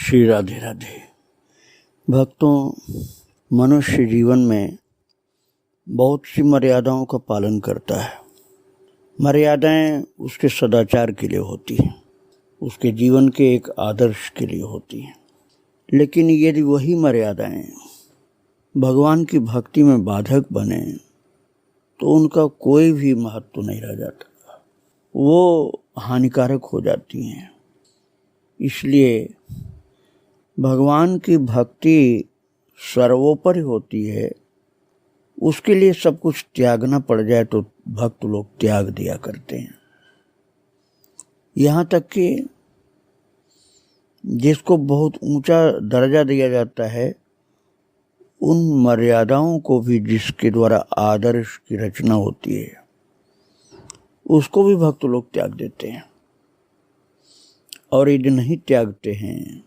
श्री राधे राधे। भक्तों, मनुष्य जीवन में बहुत सी मर्यादाओं का पालन करता है। मर्यादाएं उसके सदाचार के लिए होती हैं, उसके जीवन के एक आदर्श के लिए होती हैं। लेकिन यदि वही मर्यादाएं भगवान की भक्ति में बाधक बने तो उनका कोई भी महत्व नहीं रह जाता, वो हानिकारक हो जाती हैं। इसलिए भगवान की भक्ति सर्वोपरि होती है। उसके लिए सब कुछ त्यागना पड़ जाए तो भक्त लोग त्याग दिया करते हैं। यहाँ तक कि जिसको बहुत ऊंचा दर्जा दिया जाता है, उन मर्यादाओं को भी जिसके द्वारा आदर्श की रचना होती है, उसको भी भक्त लोग त्याग देते हैं। और यदि नहीं त्यागते हैं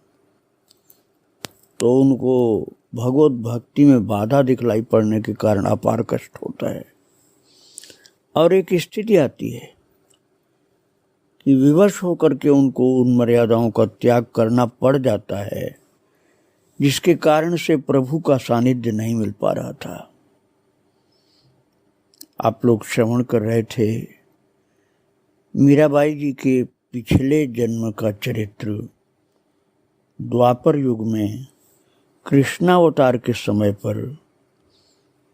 तो उनको भगवत भक्ति में बाधा दिखलाई पड़ने के कारण अपार कष्ट होता है। और एक स्थिति आती है कि विवश होकर के उनको उन मर्यादाओं का त्याग करना पड़ जाता है, जिसके कारण से प्रभु का सानिध्य नहीं मिल पा रहा था। आप लोग श्रवण कर रहे थे मीराबाई जी के पिछले जन्म का चरित्र। द्वापर युग में कृष्णावतार के समय पर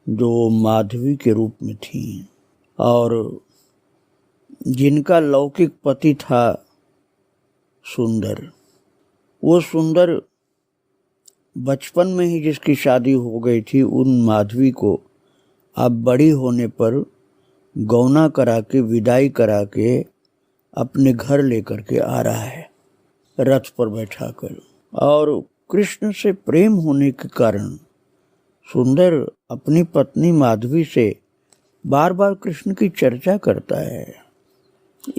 जो माधवी के रूप में थी और जिनका लौकिक पति था सुंदर, वो सुंदर बचपन में ही जिसकी शादी हो गई थी, उन माधवी को अब बड़ी होने पर गौना करा के विदाई करा के अपने घर लेकर के आ रहा है, रथ पर बैठाकर। और कृष्ण से प्रेम होने के कारण सुंदर अपनी पत्नी माधवी से बार बार कृष्ण की चर्चा करता है।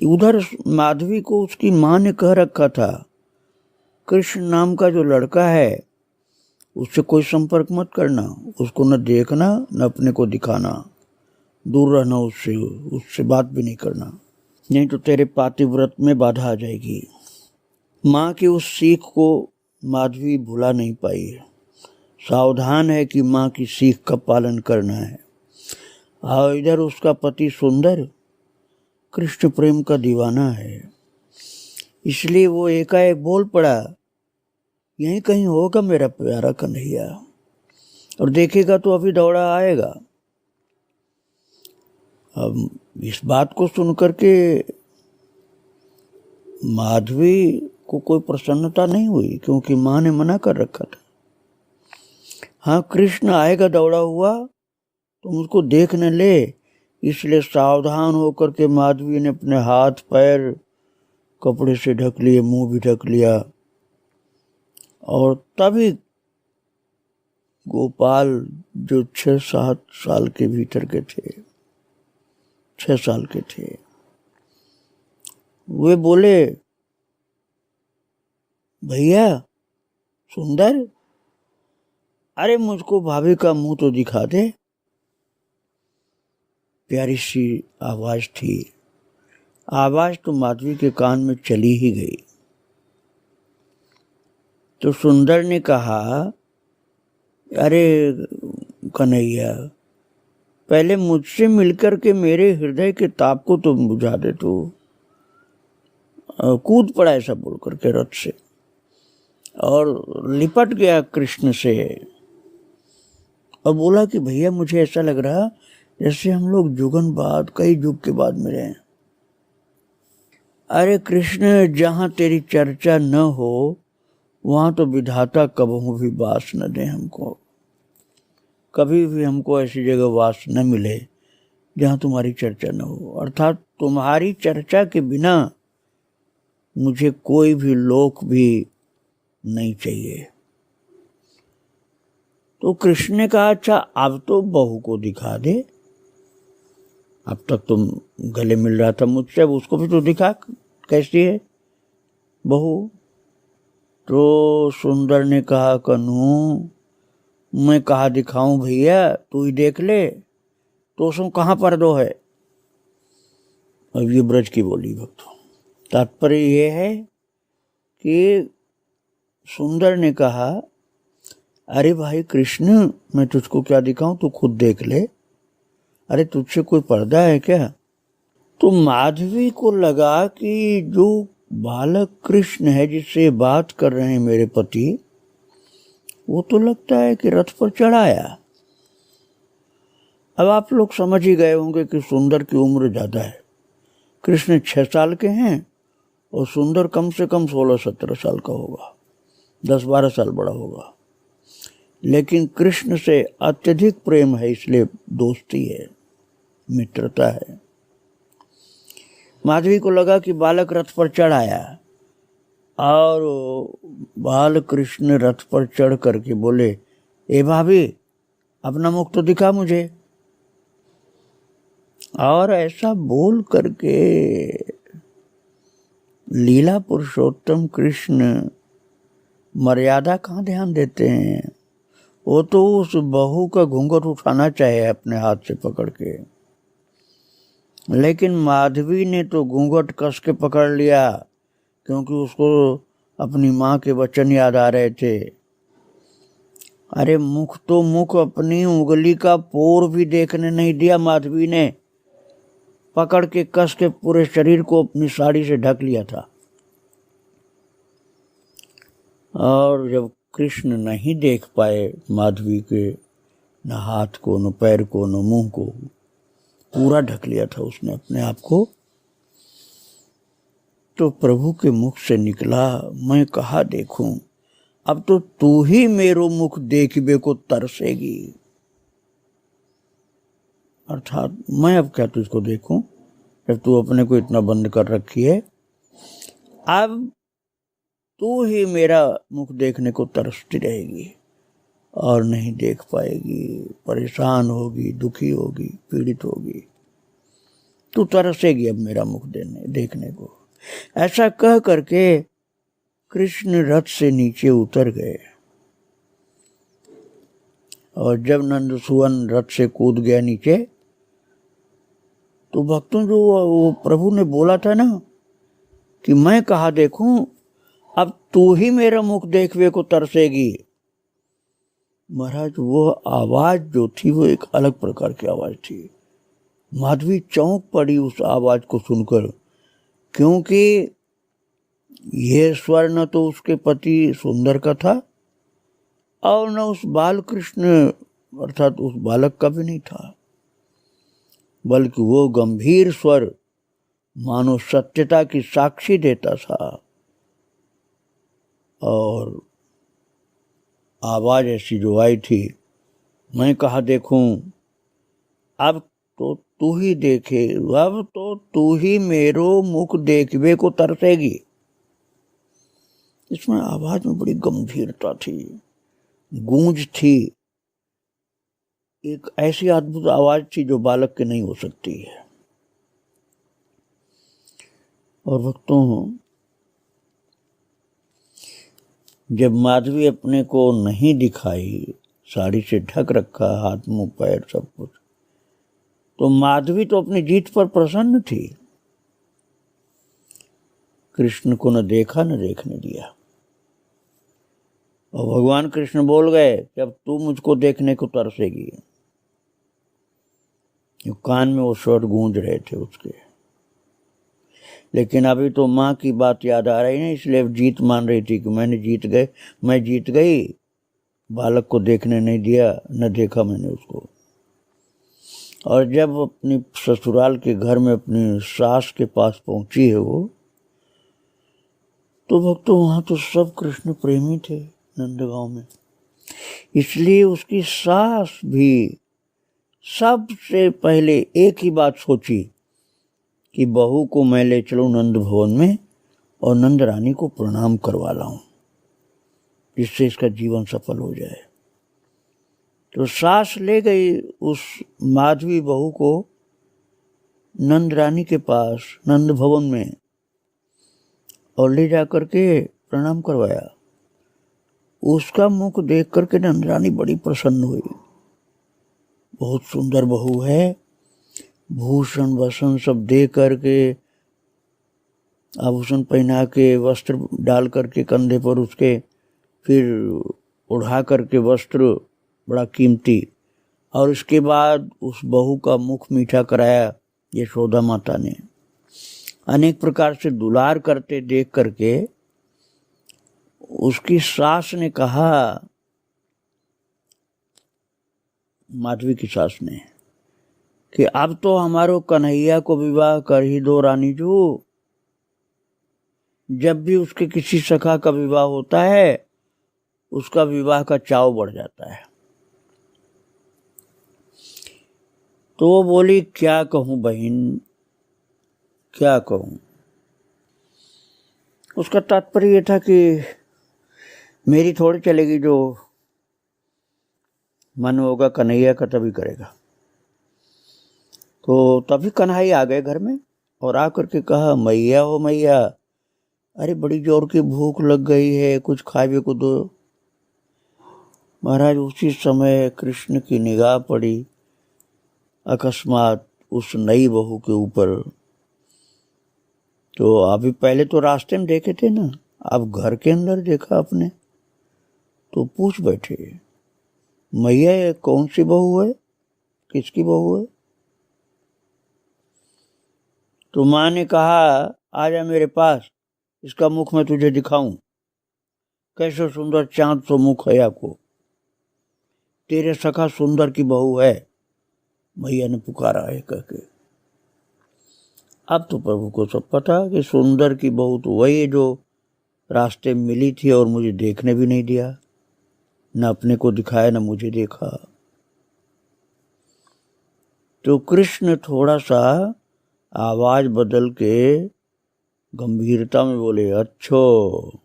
उधर माधवी को उसकी माँ ने कह रखा था, कृष्ण नाम का जो लड़का है उससे कोई संपर्क मत करना, उसको न देखना न अपने को दिखाना, दूर रहना उससे, उससे बात भी नहीं करना, नहीं तो तेरे पातिव्रत में बाधा आ जाएगी। माँ की उस सीख को माधवी भुला नहीं पाई है। सावधान है कि माँ की सीख का पालन करना है। और इधर उसका पति सुंदर कृष्ण प्रेम का दीवाना है, इसलिए वो एकाएक बोल पड़ा, यहीं कहीं होगा मेरा प्यारा कन्हैया, और देखेगा तो अभी दौड़ा आएगा। अब इस बात को सुनकर के माधवी को कोई प्रसन्नता नहीं हुई, क्योंकि माँ ने मना कर रखा था। हाँ, कृष्ण आएगा दौड़ा हुआ, तुम उसको देख न ले, इसलिए सावधान होकर के माधवी ने अपने हाथ पैर कपड़े से ढक लिए, मुंह भी ढक लिया। और तभी गोपाल जो 6-7 साल के भीतर के थे, 6 साल के थे, वे बोले, भैया सुंदर, अरे मुझको भाभी का मुंह तो दिखा दे। प्यारी सी आवाज थी। आवाज तो माधवी के कान में चली ही गई। तो सुंदर ने कहा, अरे कन्हैया, पहले मुझसे मिलकर के मेरे हृदय के ताप को तो बुझा दे। तू कूद पड़ा ऐसा बोल करके रथ से और लिपट गया कृष्ण से और बोला कि भैया मुझे ऐसा लग रहा जैसे हम लोग जुगन बाद, कई युग के बाद मिले हैं। अरे कृष्ण, जहाँ तेरी चर्चा न हो वहाँ तो विधाता कबहू भी वास न दे हमको। कभी भी हमको ऐसी जगह वास न मिले जहाँ तुम्हारी चर्चा न हो। अर्थात तुम्हारी चर्चा के बिना मुझे कोई भी लोक भी नहीं चाहिए। तो कृष्ण ने कहा, अच्छा अब तो बहू को दिखा दे, अब तक तुम गले मिल रहा था मुझसे, अब उसको भी तो दिखा, कैसी है बहू। तो सुंदर ने कहा, कन्हू मैं कहाँ दिखाऊं भैया, तू ही देख ले, तो उसमें कहाँ पर्दो है। अब ये ब्रज की बोली भक्तों, तात्पर्य ये है कि सुंदर ने कहा, अरे भाई कृष्ण, मैं तुझको क्या दिखाऊं, तू खुद देख ले। अरे तुझसे कोई पर्दा है क्या? तो माधवी को लगा कि जो बालक कृष्ण है जिससे बात कर रहे हैं मेरे पति, वो तो लगता है कि रथ पर चढ़ाया। अब आप लोग समझ ही गए होंगे कि सुंदर की उम्र ज्यादा है। कृष्ण 6 साल के हैं और सुंदर कम से कम 16-17 साल का होगा, 10-12 साल बड़ा होगा। लेकिन कृष्ण से अत्यधिक प्रेम है, इसलिए दोस्ती है, मित्रता है। माधवी को लगा कि बालक रथ पर चढ़ आया और बाल कृष्ण रथ पर चढ़ करके बोले, ए भाभी, अपना मुख तो दिखा मुझे। और ऐसा बोल करके लीला पुरुषोत्तम कृष्ण मर्यादा कहाँ ध्यान देते हैं। वो तो उस बहू का घूंघट उठाना चाहे अपने हाथ से पकड़ के, लेकिन माधवी ने तो घूंघट कस के पकड़ लिया, क्योंकि उसको अपनी माँ के वचन याद आ रहे थे। अरे मुख तो मुख, अपनी उंगली का पोर भी देखने नहीं दिया माधवी ने, पकड़ के कस के पूरे शरीर को अपनी साड़ी से ढक लिया था। और जब कृष्ण नहीं देख पाए माधवी के न हाथ को, न पैर को, न मुंह को, पूरा ढक लिया था उसने अपने आप को, तो प्रभु के मुख से निकला, मैं कहा देखूं, अब तो तू ही मेरो मुख देखबे को तरसेगी। अर्थात मैं अब क्या तुझको देखूं, जब तू अपने को इतना बंद कर रखी है, अब तू ही मेरा मुख देखने को तरसती रहेगी और नहीं देख पाएगी, परेशान होगी, दुखी होगी, पीड़ित होगी। तू तरसेगी अब मेरा मुख देखने को। ऐसा कह करके कृष्ण रथ से नीचे उतर गए। और जब नंदसुवन रथ से कूद गया नीचे, तो भक्तों, जो वो प्रभु ने बोला था ना कि मैं कहा देखूं, अब तू ही मेरा मुख देखने को तरसेगी, महाराज वो आवाज जो थी वो एक अलग प्रकार की आवाज थी। माधवी चौंक पड़ी उस आवाज को सुनकर, क्योंकि यह स्वर न तो उसके पति सुंदर का था और न उस बाल कृष्ण अर्थात उस बालक का भी नहीं था, बल्कि वो गंभीर स्वर मानो सत्यता की साक्षी देता था। और आवाज ऐसी जो आई थी, मैं कहा देखूं, अब तो तू ही देखे, अब तो तू ही मेरो मुख देखबे को तरसेगी। इसमें आवाज में बड़ी गंभीरता थी, गूंज थी, एक ऐसी अद्भुत आवाज थी जो बालक की नहीं हो सकती है। और भक्तों, जब माधवी अपने को नहीं दिखाई, साड़ी से ढक रखा, हाथ मुंह पैर सब कुछ, तो माधवी तो अपनी जीत पर प्रसन्न थी। कृष्ण को न देखा न देखने दिया। और भगवान कृष्ण बोल गए कि अब तू मुझको देखने को तरसेगी। कान में वो स्वर गूंज रहे थे उसके, लेकिन अभी तो माँ की बात याद आ रही है, इसलिए जीत मान रही थी कि मैं जीत गई। बालक को देखने नहीं दिया, न देखा मैंने उसको। और जब अपनी ससुराल के घर में अपनी सास के पास पहुंची है वो, तो भक्तों वहां तो सब कृष्ण प्रेमी थे नंदगांव में, इसलिए उसकी सास भी सबसे पहले एक ही बात सोची कि बहू को मैं ले चलूं नंद भवन में और नंद रानी को प्रणाम करवा लाऊं, जिससे इसका जीवन सफल हो जाए। तो सास ले गई उस माधवी बहू को नंद रानी के पास नंद भवन में और ले जाकर के प्रणाम करवाया। उसका मुख देख करके नंद रानी बड़ी प्रसन्न हुई। बहुत सुंदर बहू है, भूषण वसन सब दे करके, आभूषण पहना के, वस्त्र डाल करके कंधे पर उसके, फिर उड़ा करके वस्त्र बड़ा कीमती, और उसके बाद उस बहू का मुख मीठा कराया यशोदा माता ने। अनेक प्रकार से दुलार करते देख करके उसकी सास ने कहा, माधवी की सास ने, कि अब तो हमारो कन्हैया को विवाह कर ही दो रानी जू। जब भी उसके किसी सखा का विवाह होता है उसका विवाह का चाव बढ़ जाता है। तो वो बोली, क्या कहूं बहन, क्या कहूं। उसका तात्पर्य ये था कि मेरी थोड़ी चलेगी, जो मन होगा कन्हैया का तभी करेगा। तो तभी कन्हैया आ गए घर में और आकर के कहा, मैया हो मैया, अरे बड़ी जोर की भूख लग गई है, कुछ खावे को दो। महाराज उसी समय कृष्ण की निगाह पड़ी अकस्मात उस नई बहू के ऊपर। तो अभी पहले तो रास्ते में देखे थे ना, अब घर के अंदर देखा आपने, तो पूछ बैठे, मैया ये कौन सी बहू है, किसकी बहू है। तो माँ ने कहा, आजा मेरे पास, इसका मुख मैं तुझे दिखाऊं, कैसे सुंदर चांद सो मुख है आपको, तेरे सखा सुंदर की बहू है। मैया ने पुकारा है कहके। अब तो प्रभु को सब पता कि सुंदर की बहू तो वही है जो रास्ते में मिली थी और मुझे देखने भी नहीं दिया, न अपने को दिखाया न मुझे देखा। तो कृष्ण थोड़ा सा आवाज बदल के गंभीरता में बोले, अच्छो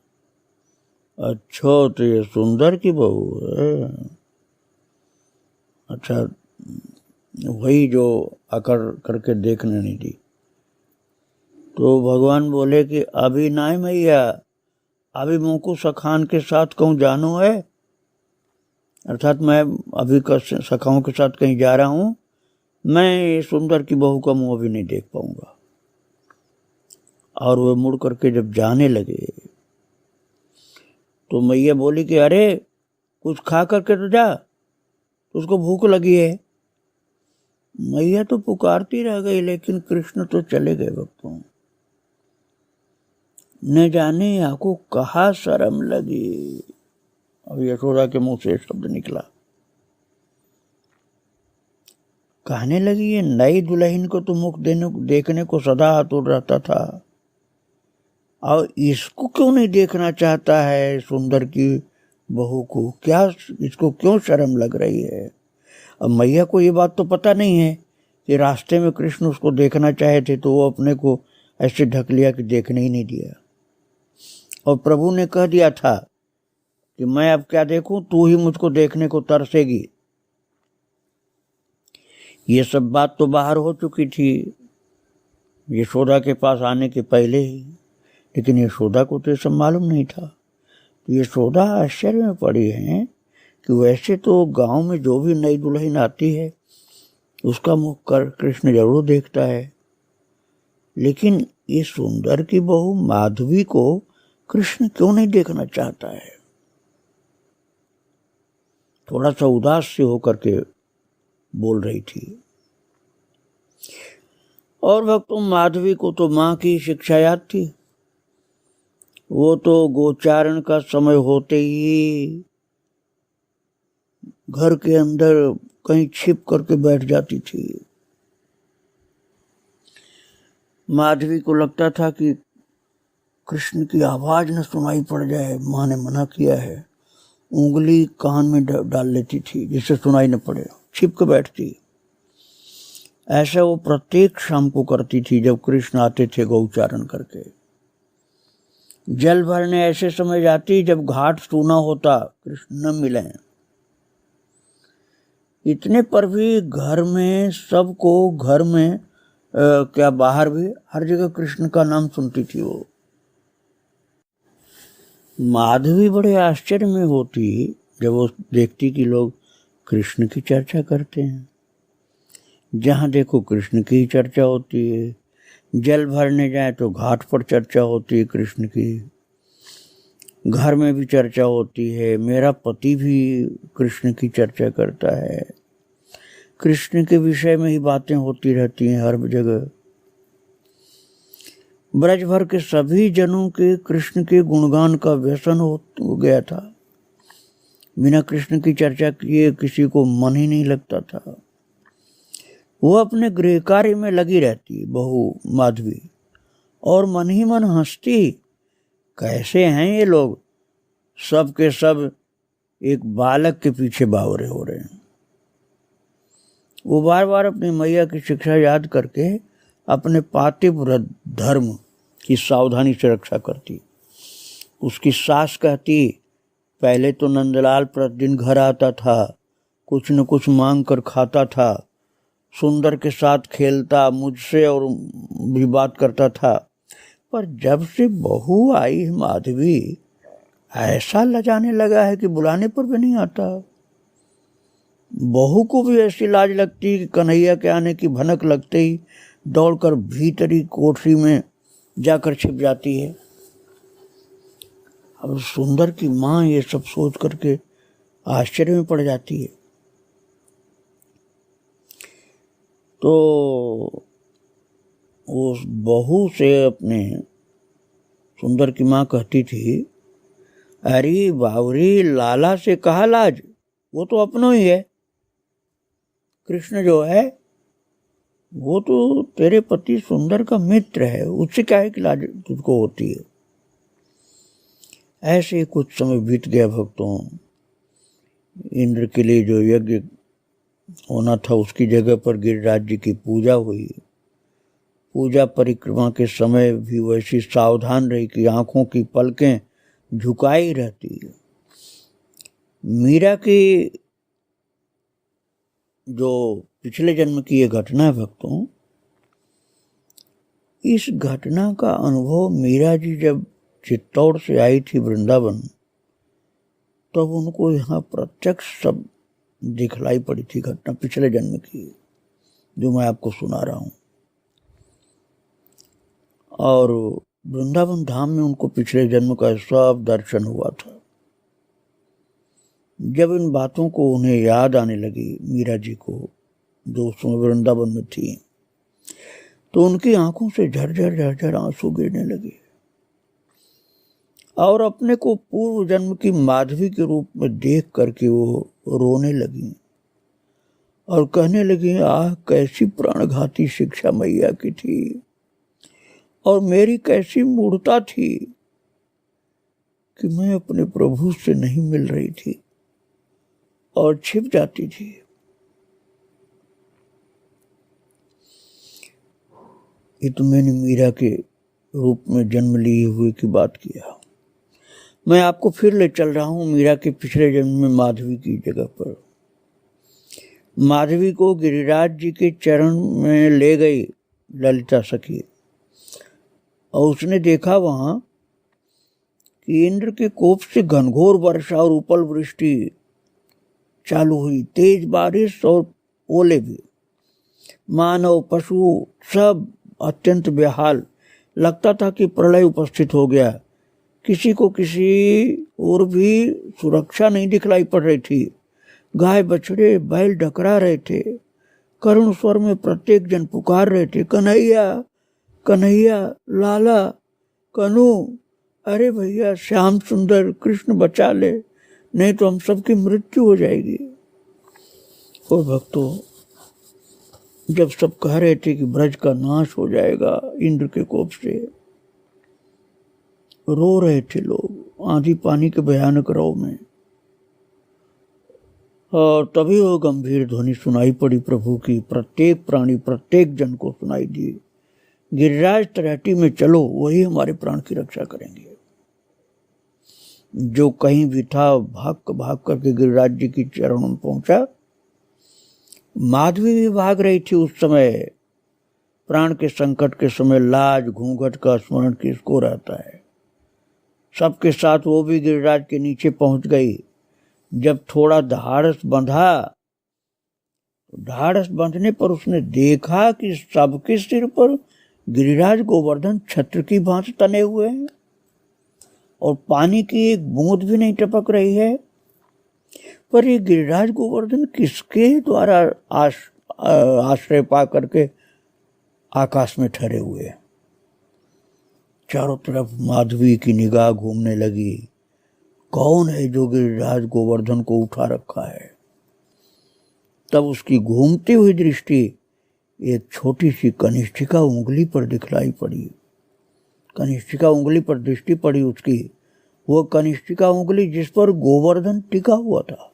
अच्छो, तो ये सुंदर की बहू है। अच्छा, वही जो आकर करके देखने नहीं दी। तो भगवान बोले कि अभी ना मैया, अभी मुँह को सखान के साथ कहूँ जानो है, अर्थात मैं अभी सखाओं के साथ कहीं जा रहा हूँ, मैं सुंदर की बहू का मुँह भी नहीं देख पाऊंगा। और वे मुड़ करके जब जाने लगे तो मैया बोली कि अरे कुछ खा करके तो जा, उसको भूख लगी है। मैया तो पुकारती रह गई, लेकिन कृष्ण तो चले गए भक्तों। न जाने आपको कहा शर्म लगी। अब यशोदा के मुंह से शब्द निकला, कहने लगी, ये नई दुल्हन को तो मुख देखने को सदा आतुर रहता था, और इसको क्यों नहीं देखना चाहता है सुंदर की बहू को, क्या इसको क्यों शर्म लग रही है। अब मैया को ये बात तो पता नहीं है कि रास्ते में कृष्ण उसको देखना चाहे थे, तो वो अपने को ऐसे ढक लिया कि देखने ही नहीं दिया। और प्रभु ने कह दिया था कि मैं अब क्या देखूं, तू ही मुझको देखने को तरसेगी। ये सब बात तो बाहर हो चुकी थी यशोदा के पास आने के पहले ही, लेकिन यशोदा को तो ये सब मालूम नहीं था। तो यशोदा आश्चर्य में पड़ी है कि वैसे तो गांव में जो भी नई दुल्हन आती है उसका मुख कर कृष्ण जरूर देखता है, लेकिन ये सुंदर की बहू माधवी को कृष्ण क्यों नहीं देखना चाहता है। थोड़ा सा उदास से होकर के बोल रही थी। और भक्तों, माधवी को तो माँ की शिक्षा याद थी। वो तो गोचारण का समय होते ही घर के अंदर कहीं छिप करके बैठ जाती थी। माधवी को लगता था कि कृष्ण की आवाज न सुनाई पड़ जाए, माँ ने मना किया है। उंगली कान में डाल लेती थी जिससे सुनाई न पड़े, छिप के बैठती। ऐसा वो प्रत्येक शाम को करती थी जब कृष्ण आते थे गौचारण करके। जल भरने ऐसे समय जाती जब घाट सूना होता, कृष्ण न मिले। इतने पर भी घर में सबको, घर में क्या बाहर भी हर जगह कृष्ण का नाम सुनती थी वो। माधवी बड़े आश्चर्य में होती जब वो देखती कि लोग कृष्ण की चर्चा करते हैं। जहाँ देखो कृष्ण की चर्चा होती है, जल भरने जाए तो घाट पर चर्चा होती है कृष्ण की। घर में भी चर्चा होती है, मेरा पति भी कृष्ण की चर्चा करता है, कृष्ण के विषय में ही बातें होती रहती हैं हर जगह। ब्रज भर के सभी जनों के कृष्ण के गुणगान का व्यसन हो गया था। बिना कृष्ण की चर्चा किए किसी को मन ही नहीं लगता था। वो अपने गृह कार्य में लगी रहती बहू माधवी, और मन ही मन हंसती, कैसे हैं ये लोग, सब के सब एक बालक के पीछे बावरे हो रहे हैं। वो बार बार अपनी मैया की शिक्षा याद करके अपने पातिव्रत धर्म की सावधानी से रक्षा करती। उसकी सास कहती, पहले तो नंदलाल प्रतिदिन घर आता था, कुछ न कुछ मांग कर खाता था, सुंदर के साथ खेलता, मुझसे और भी बात करता था, पर जब से बहू आई है माधवी, ऐसा लजाने लगा है कि बुलाने पर भी नहीं आता। बहू को भी ऐसी लाज लगती कि कन्हैया के आने की भनक लगते ही दौड़कर भीतरी कोठरी में जाकर छिप जाती है। अब सुंदर की माँ ये सब सोच करके आश्चर्य में पड़ जाती है। तो उस बहू से अपने सुंदर की माँ कहती थी, अरे बावरी, लाला से कहा लाज, वो तो अपनों ही है। कृष्ण जो है वो तो तेरे पति सुंदर का मित्र है, उससे क्या है कि लाज तुझको होती है। ऐसे कुछ समय बीत गया भक्तों। इंद्र के लिए जो यज्ञ होना था उसकी जगह पर गिरिराज जी की पूजा हुई। पूजा परिक्रमा के समय भी वैसी सावधान रही कि आंखों की पलकें झुकाई रहती है। मीरा की जो पिछले जन्म की ये घटना है भक्तों, इस घटना का अनुभव मीरा जी जब चित्तौड़ से आई थी वृंदावन, तब उनको यहाँ प्रत्यक्ष सब दिखलाई पड़ी थी घटना पिछले जन्म की, जो मैं आपको सुना रहा हूँ। और वृंदावन धाम में उनको पिछले जन्म का सब दर्शन हुआ था। जब इन बातों को उन्हें याद आने लगी मीरा जी को, जो उस समय वृंदावन में थी, तो उनकी आंखों से झरझर झरझर आंसू गिरने लगे और अपने को पूर्व जन्म की माधवी के रूप में देख करके वो रोने लगी और कहने लगी, आह कैसी प्राणघाती शिक्षा मैया की थी, और मेरी कैसी मूढ़ता थी कि मैं अपने प्रभु से नहीं मिल रही थी और छिप जाती थी। ये तो मैंने मीरा के रूप में जन्म लिए हुए की बात किया। मैं आपको फिर ले चल रहा हूं मीरा के पिछले जन्म में माधवी की जगह पर। माधवी को गिरिराज जी के चरण में ले गई ललिता सखी, और उसने देखा वहां कि इंद्र के कोप से घनघोर वर्षा और उपल वृष्टि चालू हुई, तेज बारिश और ओले भी। मानव पशु सब अत्यंत बेहाल, लगता था कि प्रलय उपस्थित हो गया। किसी को किसी और भी सुरक्षा नहीं दिखलाई पड़ रही थी। गाय बछड़े बैल डकरा रहे थे, करुण स्वर में प्रत्येक जन पुकार रहे थे, कन्हैया कन्हैया, लाला, कनु, अरे भैया श्याम सुंदर, कृष्ण बचा ले, नहीं तो हम सबकी मृत्यु हो जाएगी। और भक्तों, जब सब कह रहे थे कि ब्रज का नाश हो जाएगा इंद्र के कोप से, रो रहे थे लोग आंधी पानी के भयानक रौ में। और तभी वो गंभीर ध्वनि सुनाई पड़ी प्रभु की, प्रत्येक प्राणी प्रत्येक जन को सुनाई दी, गिरिराज तलहटी में चलो, वही हमारे प्राण की रक्षा करेंगे। जो कहीं भी था भाग भाग करके गिरिराज जी की चरणों में पहुंचा। माधवी भी भाग रही थी उस समय। प्राण के संकट के समय लाज घूंघट का स्मरण किसको रहता है। सबके साथ वो भी गिरिराज के नीचे पहुंच गई। जब थोड़ा ढाढ़स बंधा, ढाढ़स बंधने पर उसने देखा कि सबके सिर पर गिरिराज गोवर्धन छत्र की भांति तने हुए हैं। और पानी की एक बूंद भी नहीं टपक रही है। पर ये गिरिराज गोवर्धन किसके द्वारा आश्रय पा करके आकाश में ठहरे हुए? चारों तरफ माधवी की निगाह घूमने लगी। कौन है जो गिरिराज गोवर्धन को उठा रखा है? तब उसकी घूमती हुई दृष्टि एक छोटी सी कनिष्ठिका उंगली पर दिखलाई पड़ी। कनिष्ठिका उंगली पर दृष्टि पड़ी उसकी, वो कनिष्ठिका उंगली जिस पर गोवर्धन टिका हुआ था।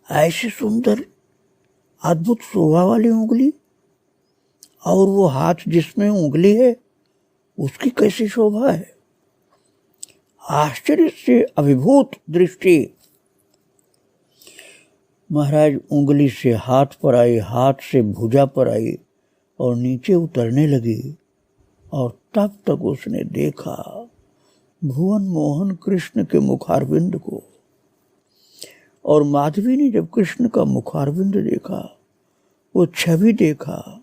ऐसी सुंदर अद्भुत शोभा वाली उंगली, और वो हाथ जिसमें उंगली है उसकी कैसी शोभा है! आश्चर्य से अभिभूत दृष्टि महाराज उंगली से हाथ पर आई, हाथ से भुजा पर आई और नीचे उतरने लगी। और तब तक उसने देखा भुवन मोहन कृष्ण के मुखारविंद को। और माधवी ने जब कृष्ण का मुखारविंद देखा, वो छवि देखा,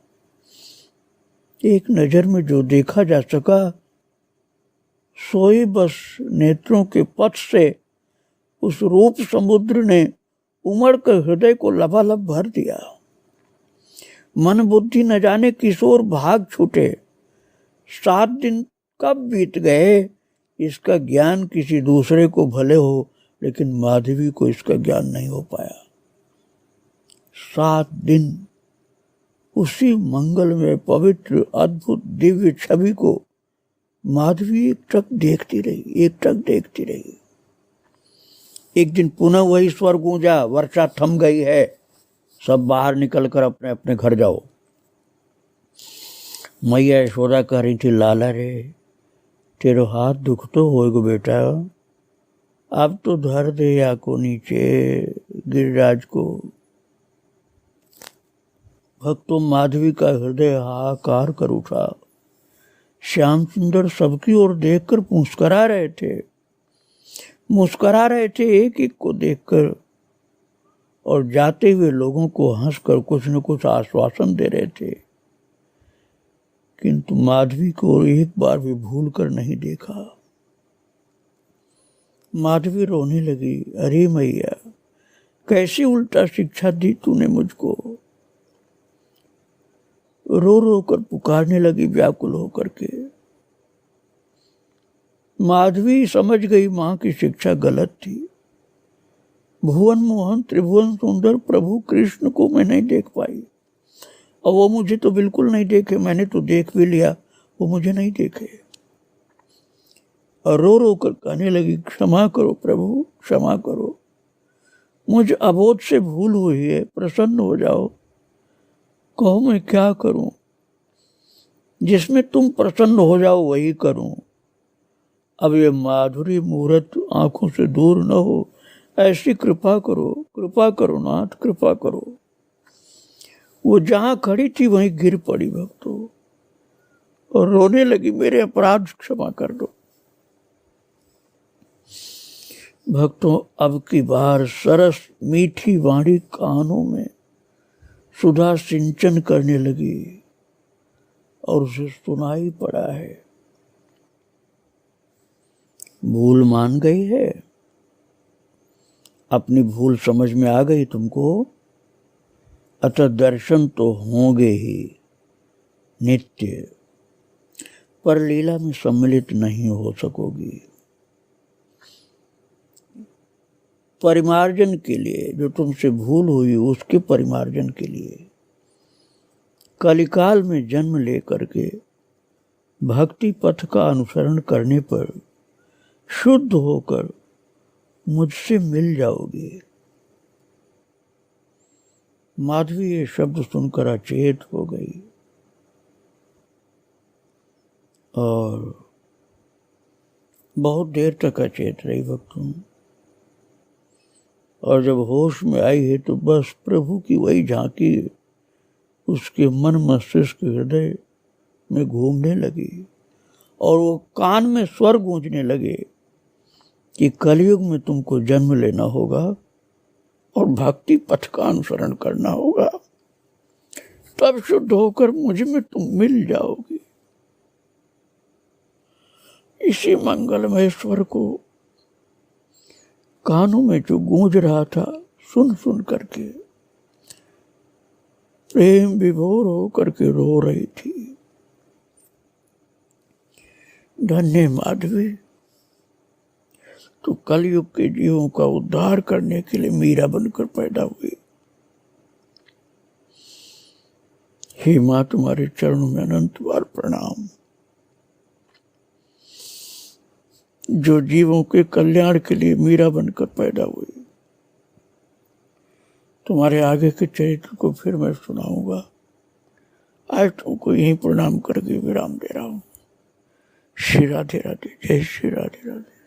एक नजर में जो देखा जा सका सोई बस नेत्रों के पथ से उस रूप समुद्र ने उमड़ कर हृदय को लबालब भर दिया। मन बुद्धि न जाने किशोर भाग छूटे। 7 दिन कब बीत गए इसका ज्ञान किसी दूसरे को भले हो, लेकिन माधवी को इसका ज्ञान नहीं हो पाया। 7 दिन उसी मंगल में पवित्र अद्भुत दिव्य छवि को माधवी एकटक देखती रही। एक दिन पुनः वही स्वर गूंजा, वर्षा थम गई है, सब बाहर निकलकर अपने अपने घर जाओ। मैया यशोदा कह रही थी, लाला रे तेरो हाथ दुख तो होएगा बेटा, अब तो धर दे या को नीचे गिरिराज को। भक्तों, माधवी का हृदय हाहाकार कर उठा। श्याम सुंदर सबकी ओर देखकर मुस्करा रहे थे एक एक को देखकर, और जाते हुए लोगों को हंसकर कुछ न कुछ आश्वासन दे रहे थे, किंतु माधवी को एक बार भी भूल कर नहीं देखा। माधवी रोने लगी, अरे मैया कैसी उल्टा शिक्षा दी तूने मुझको। रो रो कर पुकारने लगी व्याकुल होकर के। माधवी समझ गई मां की शिक्षा गलत थी। भुवन मोहन त्रिभुवन सुंदर प्रभु कृष्ण को मैं नहीं देख पाई, और वो मुझे तो बिल्कुल नहीं देखे। मैंने तो देख भी लिया, वो मुझे नहीं देखे। और रो रो कर कहने लगी, क्षमा करो प्रभु, क्षमा करो, मुझ अबोध से भूल हुई है, प्रसन्न हो जाओ। कहो मैं क्या करूं, जिसमें तुम प्रसन्न हो जाओ वही करूं। अब ये माधुरी मूर्त आंखों से दूर न हो, ऐसी कृपा करो नाथ, कृपा करो। वो जहां खड़ी थी वहीं गिर पड़ी भक्तों, और रोने लगी, मेरे अपराध क्षमा कर दो। भक्तों, अब की बार सरस मीठी वाणी कानों में सुधा सिंचन करने लगी, और उसे सुनाई पड़ा है, भूल मान गई है, अपनी भूल समझ में आ गई तुमको, अतः दर्शन तो होंगे ही नित्य, पर लीला में सम्मिलित नहीं हो सकोगी। परिमार्जन के लिए, जो तुमसे भूल हुई उसके परिमार्जन के लिए कलिकाल में जन्म लेकर के भक्ति पथ का अनुसरण करने पर शुद्ध होकर मुझसे मिल जाओगे। माधवी ये शब्द सुनकर अचेत हो गई, और बहुत देर तक अचेत रही भक्तों। और जब होश में आई है तो बस प्रभु की वही झांकी उसके मन मस्तिष्क हृदय में घूमने लगी, और वो कान में स्वर गूंजने लगे कि कलयुग में तुमको जन्म लेना होगा और भक्ति पथ का अनुसरण करना होगा, तब शुद्ध होकर मुझ में तुम मिल जाओगे। इसी मंगलमय स्वर को कानों में जो गूंज रहा था, सुन सुन करके प्रेम विभोर हो करके रो रही थी। धन्य माधवी, तो कलयुग के जीवों का उद्धार करने के लिए मीरा बनकर पैदा हुई। हे मां, तुम्हारे चरणों में अनंत बार प्रणाम। जो जीवों के कल्याण के लिए मीरा बनकर पैदा हुई। तुम्हारे आगे के चरित्र को फिर मैं सुनाऊंगा। आज तुमको यहीं प्रणाम करके विराम दे रहा हूं। श्री राधे राधे। जय श्री राधे राधे।